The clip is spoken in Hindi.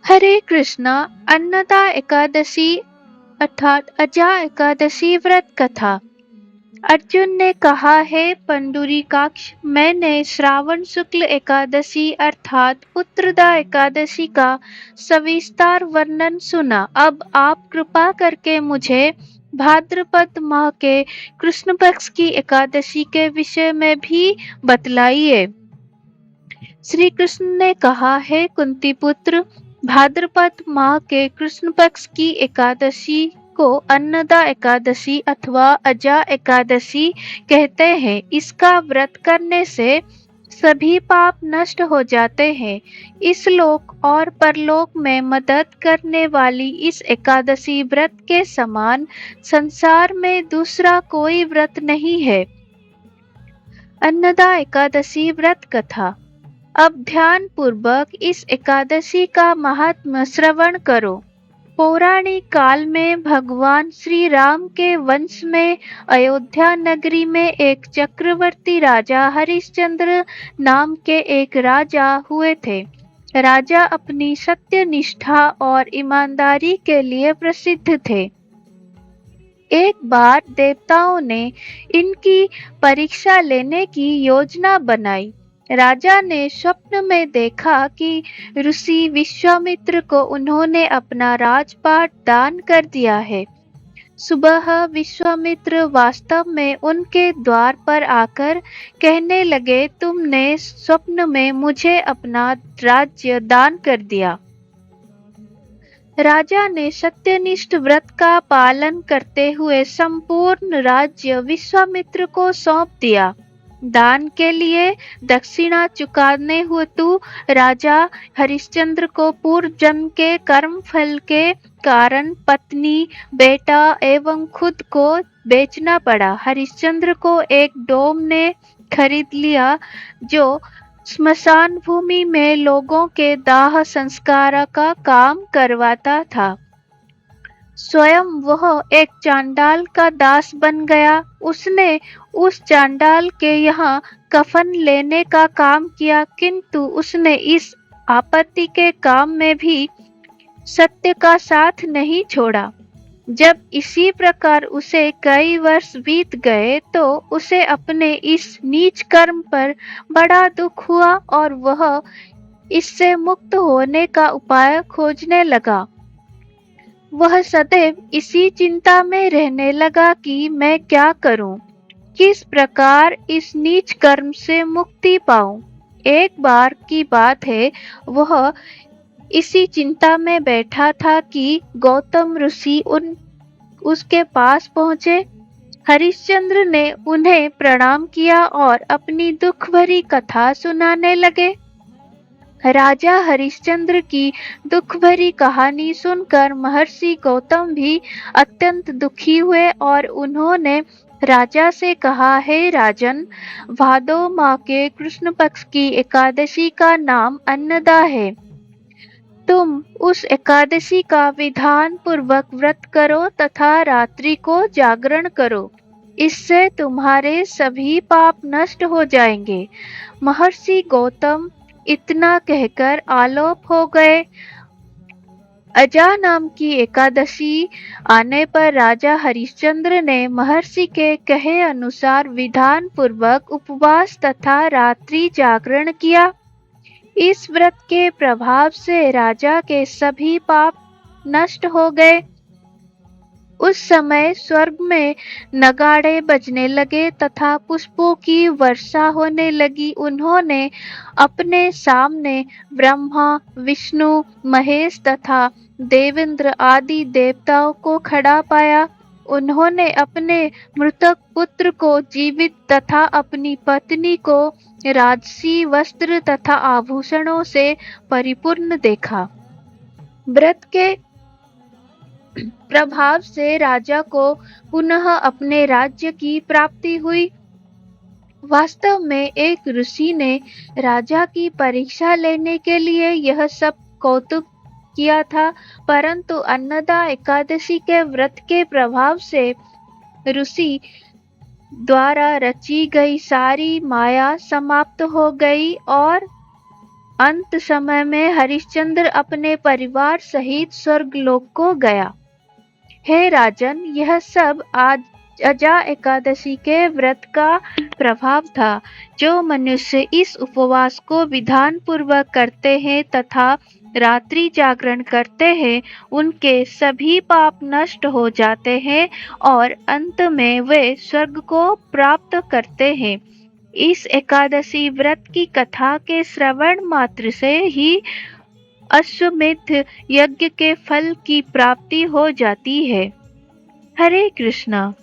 हरे कृष्णा। अन्नदा एकादशी अर्थात अजा एकादशी व्रत कथा। अर्जुन ने कहा, हे पंडुरिकाक्ष, मैंने श्रावण शुक्ल एकादशी अर्थात उत्तरदा एकादशी का सविस्तार वर्णन सुना। अब आप कृपा करके मुझे भाद्रपद माह के कृष्ण पक्ष की एकादशी के विषय में भी बतलाइए। श्री कृष्ण ने कहा, हे कुंती पुत्र, भाद्रपद माह के कृष्ण पक्ष की एकादशी को अन्नदा एकादशी अथवा अजा एकादशी कहते हैं। इसका व्रत करने से सभी पाप नष्ट हो जाते हैं। इस लोक और परलोक में मदद करने वाली इस एकादशी व्रत के समान संसार में दूसरा कोई व्रत नहीं है। अन्नदा एकादशी व्रत कथा। अब ध्यान पूर्वक इस एकादशी का महात्म्य श्रवण करो। पौराणिक काल में भगवान श्री राम के वंश में अयोध्या नगरी में एक चक्रवर्ती राजा हरिश्चंद्र नाम के एक राजा हुए थे। राजा अपनी सत्यनिष्ठा और ईमानदारी के लिए प्रसिद्ध थे। एक बार देवताओं ने इनकी परीक्षा लेने की योजना बनाई। राजा ने स्वप्न में देखा कि ऋषि विश्वामित्र को उन्होंने अपना राजपाट दान कर दिया है। सुबह विश्वामित्र वास्तव में उनके द्वार पर आकर कहने लगे, तुमने स्वप्न में मुझे अपना राज्य दान कर दिया। राजा ने सत्यनिष्ठ व्रत का पालन करते हुए संपूर्ण राज्य विश्वामित्र को सौंप दिया। दान के लिए दक्षिणा चुकाने हेतु राजा हरिश्चंद्र को पूर्व जन्म के कर्म फल के कारण पत्नी, बेटा एवं खुद को बेचना पड़ा। हरिश्चंद्र को एक डोम ने खरीद लिया जो स्मशान भूमि में लोगों के दाह संस्कार का काम करवाता था। स्वयं वह एक चांडाल का दास बन गया। उसने उस चांडाल के यहाँ कफन लेने का काम किया, किंतु उसने इस आपत्ति के काम में भी सत्य का साथ नहीं छोड़ा। जब इसी प्रकार उसे कई वर्ष बीत गए तो उसे अपने इस नीच कर्म पर बड़ा दुख हुआ और वह इससे मुक्त होने का उपाय खोजने लगा। वह सदैव इसी चिंता में रहने लगा कि मैं क्या करूं, किस प्रकार इस नीच कर्म से मुक्ति पाऊं। एक बार की बात है, वह इसी चिंता में बैठा था कि गौतम ऋषि उसके पास पहुंचे। हरिश्चंद्र ने उन्हें प्रणाम किया और अपनी दुख भरी कथा सुनाने लगे। राजा हरिश्चंद्र की दुख भरी कहानी सुनकर महर्षि गौतम भी अत्यंत दुखी हुए और उन्होंने राजा से कहा, हे राजन, भादो माह के कृष्ण पक्ष की एकादशी का नाम अन्नदा है। तुम उस एकादशी का विधान पूर्वक व्रत करो तथा रात्रि को जागरण करो। इससे तुम्हारे सभी पाप नष्ट हो जाएंगे। महर्षि गौतम इतना कहकर आलोप हो गए। अजा नाम की एकादशी आने पर राजा हरिश्चंद्र ने महर्षि के कहे अनुसार विधान पूर्वक उपवास तथा रात्रि जागरण किया। इस व्रत के प्रभाव से राजा के सभी पाप नष्ट हो गए। उस समय स्वर्ग में नगाड़े बजने लगे तथा पुष्पों की वर्षा होने लगी। उन्होंने अपने सामने ब्रह्मा, विष्णु, महेश तथा देवेंद्र आदि देवताओं को खड़ा पाया। उन्होंने अपने मृतक पुत्र को जीवित तथा अपनी पत्नी को राजसी वस्त्र तथा आभूषणों से परिपूर्ण देखा। व्रत के प्रभाव से राजा को पुनः अपने राज्य की प्राप्ति हुई। वास्तव में एक ऋषि ने राजा की परीक्षा लेने के लिए यह सब कौतुक किया था, परंतु अन्नदा एकादशी के व्रत के प्रभाव से ऋषि द्वारा रची गई सारी माया समाप्त हो गई और अंत समय में हरिश्चंद्र अपने परिवार सहित स्वर्गलोक को गया। हे राजन, यह सब आज अजा एकादशी के व्रत का प्रभाव था। जो मनुष्य इस उपवास को विधान पूर्वक करते हैं तथा रात्रि जागरण करते हैं, उनके सभी पाप नष्ट हो जाते हैं और अंत में वे स्वर्ग को प्राप्त करते हैं। इस एकादशी व्रत की कथा के श्रवण मात्र से ही अश्वमेध यज्ञ के फल की प्राप्ति हो जाती है। हरे कृष्णा।